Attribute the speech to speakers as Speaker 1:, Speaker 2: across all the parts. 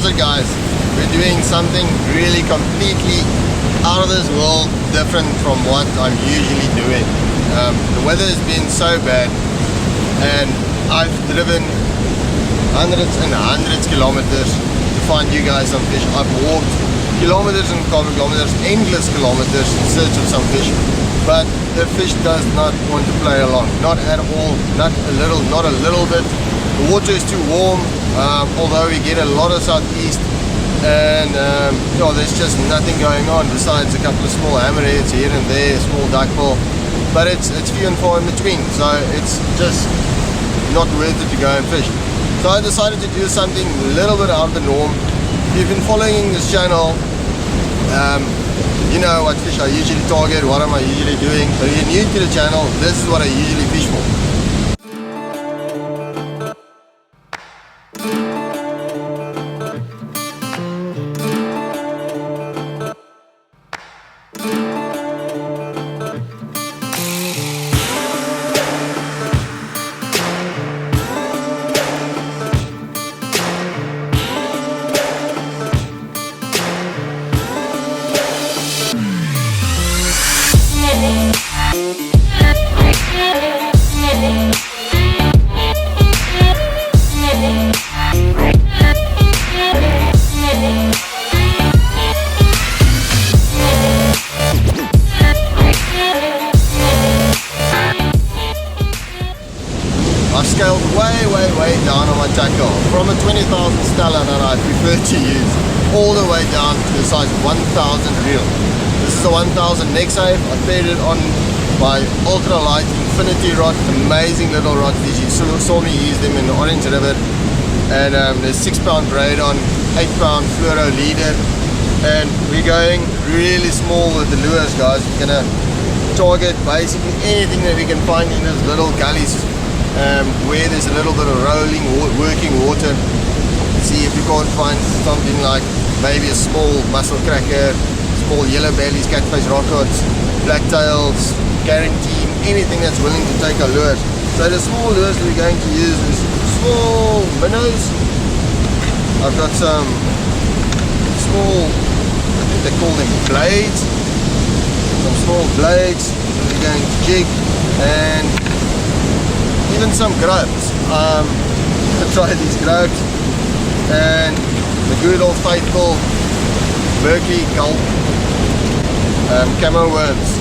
Speaker 1: it, guys? We're doing something really completely out of this world, different from what I'm usually doing. The weather has been so bad, and I've driven hundreds and hundreds kilometers to find you guys some fish. I've walked kilometers and kilometers, endless kilometers in search of some fish, but the fish does not want to play along, not at all, not a little bit. The water is too warm, although we get a lot of southeast, and there's just nothing going on besides a couple of small hammerheads here and there, small duckbill, but it's few and far in between, so it's just not worth it to go and fish. So I decided to do something a little bit out of the norm. If you've been following this channel, you know what fish I usually target, what am I usually doing. But if you're new to the channel, this is what I usually fish for. Scaled way down on my tackle from a 20,000 Stella that I prefer to use all the way down to the size 1000 reel. This is a 1000 Nexave. I paired it on my ultralight infinity rod, amazing little rod. You saw me use them in the Orange River, and there's 6 pound braid on, 8 pound fluoro leader, and we're going really small with the lures, guys. We're gonna target basically anything that we can find in those little gullies, where there's a little bit of rolling, working water. See if you can't find something like maybe a small mussel cracker, small yellow bellies, catfish, rockcod, blacktails, guarantee, anything that's willing to take a lure. So the small lures we're going to use is small minnows. I've got some small, I think they call them blades, some small blades that we're going to jig, and even some grubs. I tried these grubs, and the good old faithful Berkley gulp camo worms.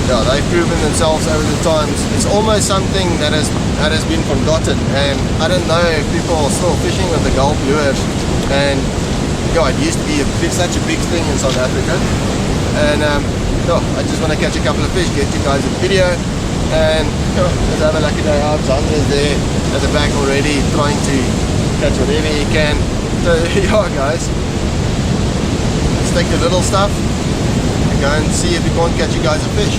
Speaker 1: Yeah, they've proven themselves over the times. It's almost something that has been forgotten, and I don't know if people are still fishing with the gulp lures. And yeah, it used to be such a big thing in South Africa, and I just want to catch a couple of fish, get you guys a video. And let's have a lucky day out. Zandra's there at the back already, trying to catch whatever he can. So yeah, guys, let's take the little stuff and go and see if we can't catch you guys a fish.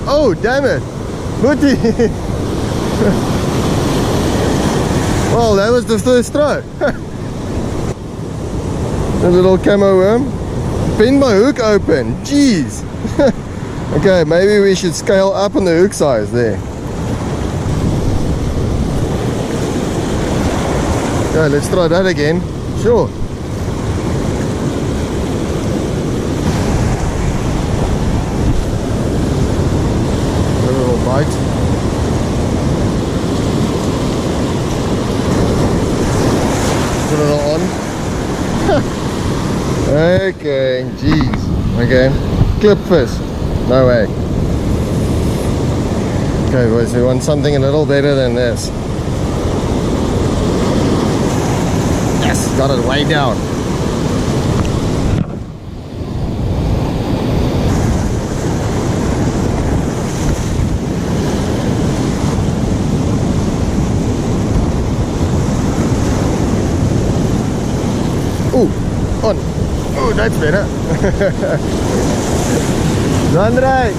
Speaker 1: Oh, damn it, Booty. Well, that was the first throw. A little camo worm. Bend my hook open. Jeez. Okay, maybe we should scale up on the hook size there. Okay, let's try that again. Sure. A little bite. Put it on. Okay, jeez. Okay, clip fish. No way. Okay, boys, we want something a little better than this. Yes, got it way down. On. Oh, that's better. Andre.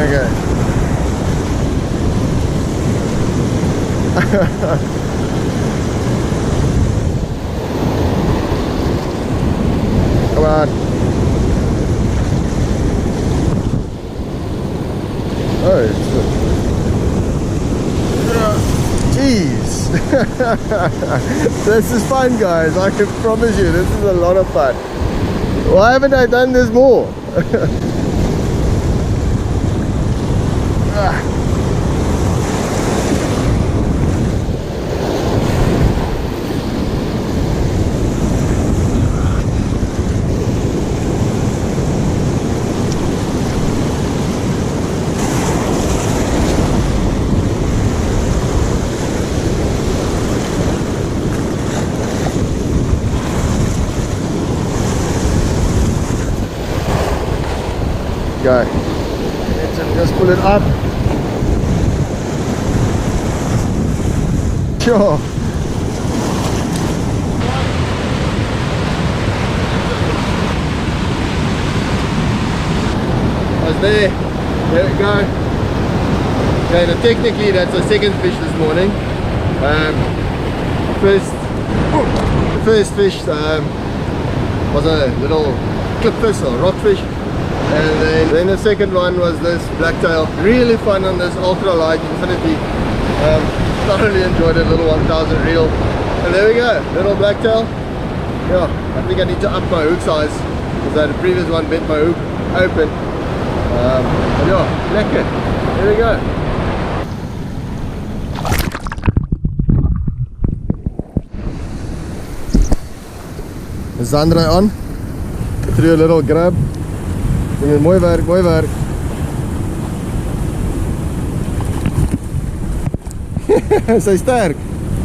Speaker 1: Okay. This is fun, guys. I can promise you, this is a lot of fun. Why haven't I done this more? Go. Let's just pull it up. Sure. I was there. There we go. Okay, now technically that's the second fish this morning. The first fish was a little clipfish or rockfish. And then the second one was this blacktail. Really fun on this ultralight infinity. Thoroughly enjoyed it, little 1000 reel. And there we go, little blacktail. Yeah, I think I need to up my hook size because the previous one bent my hook open. But yeah, lekker. There we go. The zandrij on. Threw a little grub. Mooi werk, mooi werk. Sy sterk.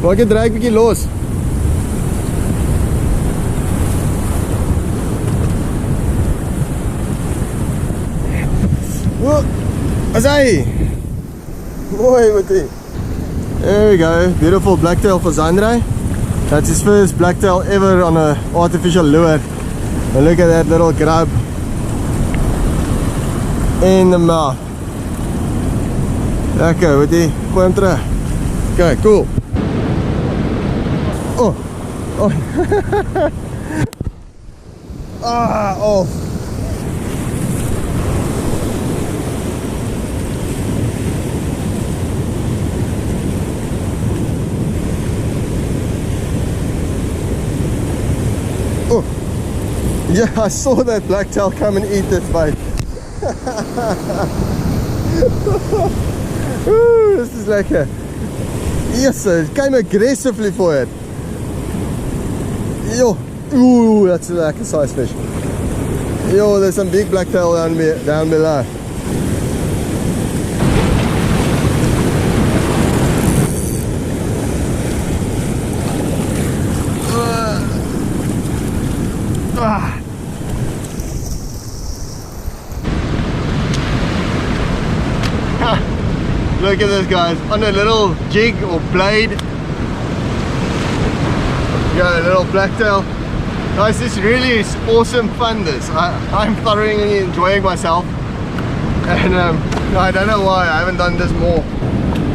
Speaker 1: Maak jy draai bietjie los. As hy. Mooi met hy. There we go. Beautiful blacktail for Zandrij. That's his first blacktail ever on an artificial lure. And look at that little grub in the mouth. Lekker, weet jy? Gooi hom terug. Okay, cool. Oh. Oh. Off. Oh. Yeah, I saw that blacktail come and eat this bait. Ooh, this is lekker. Yes, sir. It came aggressively for it. Yo. Ooh, that's a lekker size fish. Yo, there's some big blacktail down below. Look at this, guys, on a little jig or blade. Yeah, a little blacktail. Guys, this really is awesome fun. I'm thoroughly enjoying myself. And I don't know why I haven't done this more.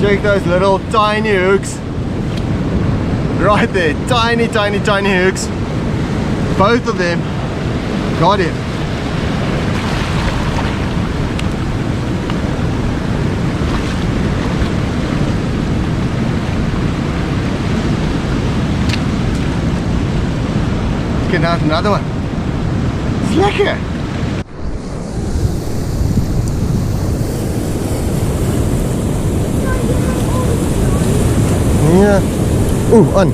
Speaker 1: Check those little tiny hooks. Right there, tiny hooks. Both of them. Got him. Now another one. It's lekker. Yeah. Ooh, on.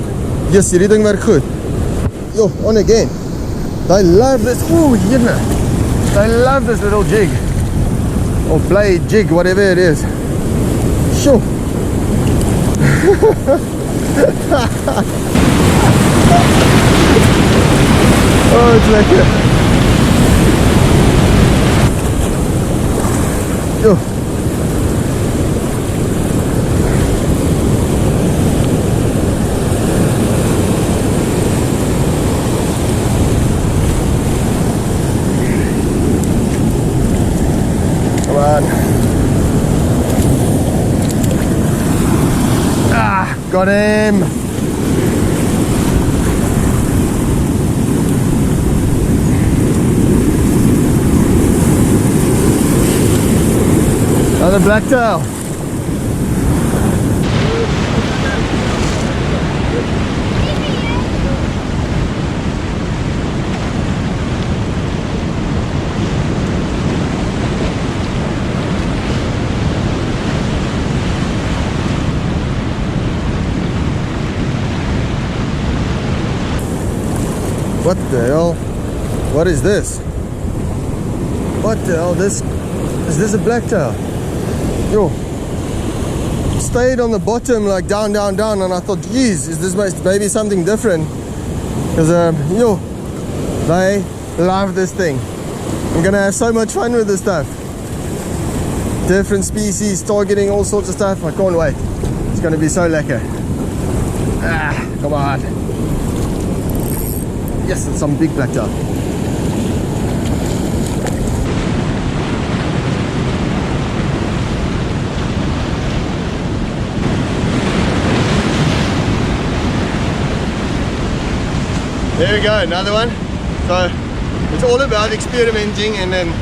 Speaker 1: Yes, hierdie ding werk goed. Yo, on again. I love this. Ooh, yeah. I love this little jig. Or blade, jig, whatever it is. Sure. Oh, it's lekker. Yo. Come on. Ah, got him. Another blacktail. What the hell? What is this? What the hell? Is this a blacktail? Yo, stayed on the bottom, like down, down, down, and I thought, geez, is this maybe something different? Because yo, they love this thing. I'm gonna have so much fun with this stuff. Different species, targeting all sorts of stuff. I can't wait. It's gonna be so lekker. Come on. Yes, it's some big blacktail. There we go, another one. So it's all about experimenting and then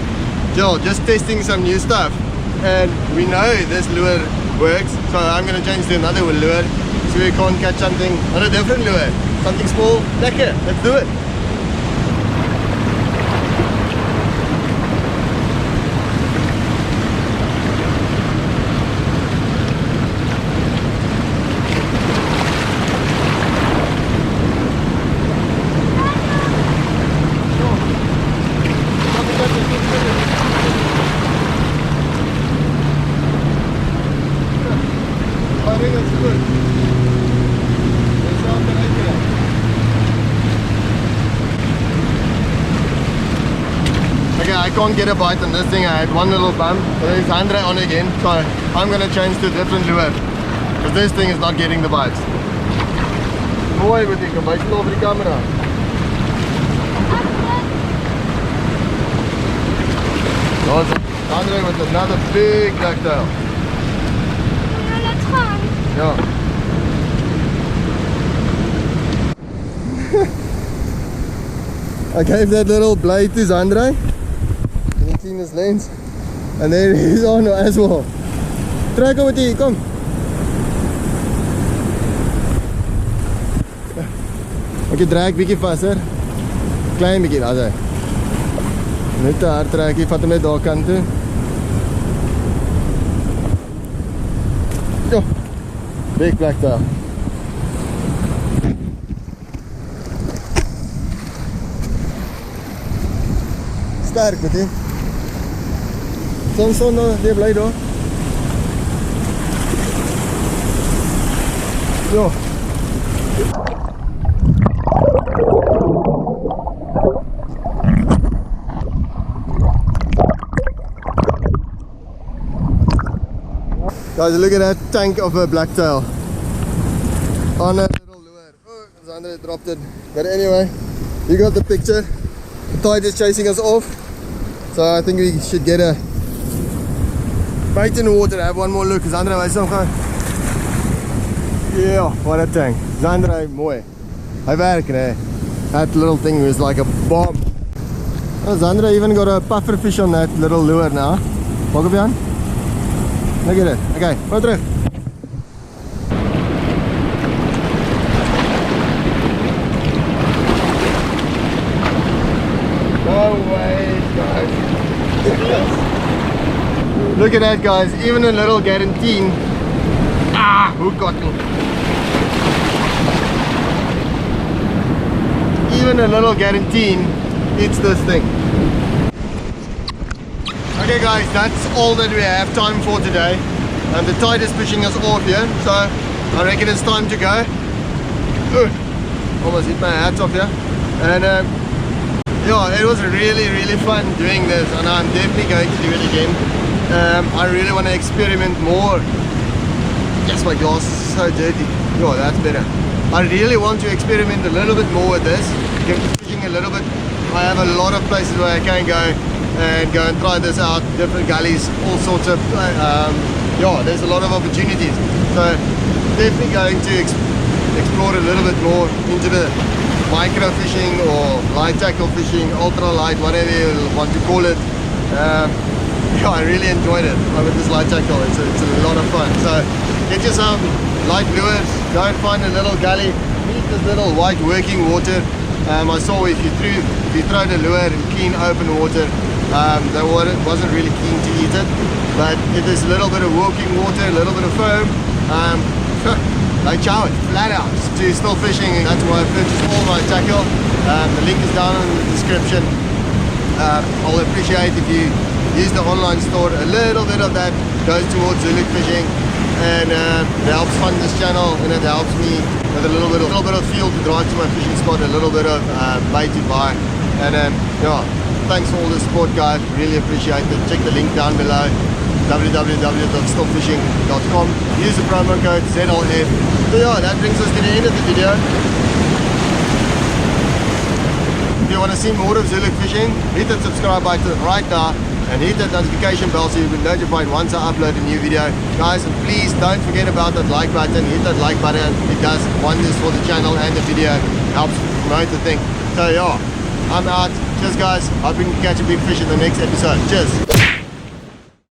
Speaker 1: just testing some new stuff. And we know this lure works, so I'm going to change to another lure so we can't catch something on a different lure. Something small, lekker, let's do it. I can't get a bite on this thing. I had one little bump, but there's Andre on again, so I'm going to change to a different lure because this thing is not getting the bites. Mooi met die, kom byt over die camera. There's Andre with another big blacktail.
Speaker 2: Let's go.
Speaker 1: Yeah. I gave that little blade to Andre. Clean his lens. And there he is on as well. Trek hom met hier, kom. Ek druk bietjie vaser. Klein bietjie, daar's hy. Net te hard trek, vat hom net daar kant toe. Jo. Big blacktail. Sterk met hom. Soms die bly daar. Jo. Guys, look at that tank of a blacktail on a little lure. Oh, Xander dropped it. But anyway, you got the picture. The tide is chasing us off. So I think we should get a bite in the water. Have one more look. Xander, wys hom gaan. Yeah, what a tank. Xander, mooi. Hy werk, nee. That little thing was like a bomb. Oh, Xander even got a puffer fish on that little lure now. Maak op Jan. Look at it. Okay, go terug. No way, guys. Look at that, guys. Even a little guarantee. Ah, who got me? Even a little guarantee eats this thing. Okay guys, that's all that we have time for today. And the tide is pushing us off here, so I reckon it's time to go. Almost hit my hat off here. And yeah, it was really fun doing this, and I'm definitely going to do it again. I really want to experiment more. Yes, my glass is so dirty. Oh, that's better. I really want to experiment a little bit more with this. Get fishing a little bit. I have a lot of places where I can go and try this out, different gullies, all sorts of yeah, there's a lot of opportunities, so definitely going to explore a little bit more into the micro fishing or light tackle fishing, ultra light, whatever you want to call it. Yeah, I really enjoyed it with this light tackle. It's a lot of fun, so get yourself light lures, go and find a little gully, meet this little white working water. I saw if you throw the lure in clean open water, they wasn't really keen to eat it, but if there's a little bit of working water, a little bit of foam, I chow it flat out to still fishing, and that's why I purchased all my tackle. The link is down in the description. I'll appreciate if you use the online store. A little bit of that goes towards Zulu fishing, and it helps fund this channel, and it helps me with a little bit of fuel to drive to my fishing spot, a little bit of bait to buy, and yeah, thanks for all the support, guys. Really appreciate it. Check the link down below, www.stillfishing.com. Use the promo code ZLF. So yeah, that brings us to the end of the video. If you want to see more of Zulu fishing, hit that subscribe button right now and hit that notification bell so you'll be notified once I upload a new video. Guys, and please don't forget about that like button. Hit that like button. It does wonders for the channel and the video. Helps promote the thing. So yeah, I'm out. Cheers, guys. Hoping to catch a big fish in the next episode. Cheers.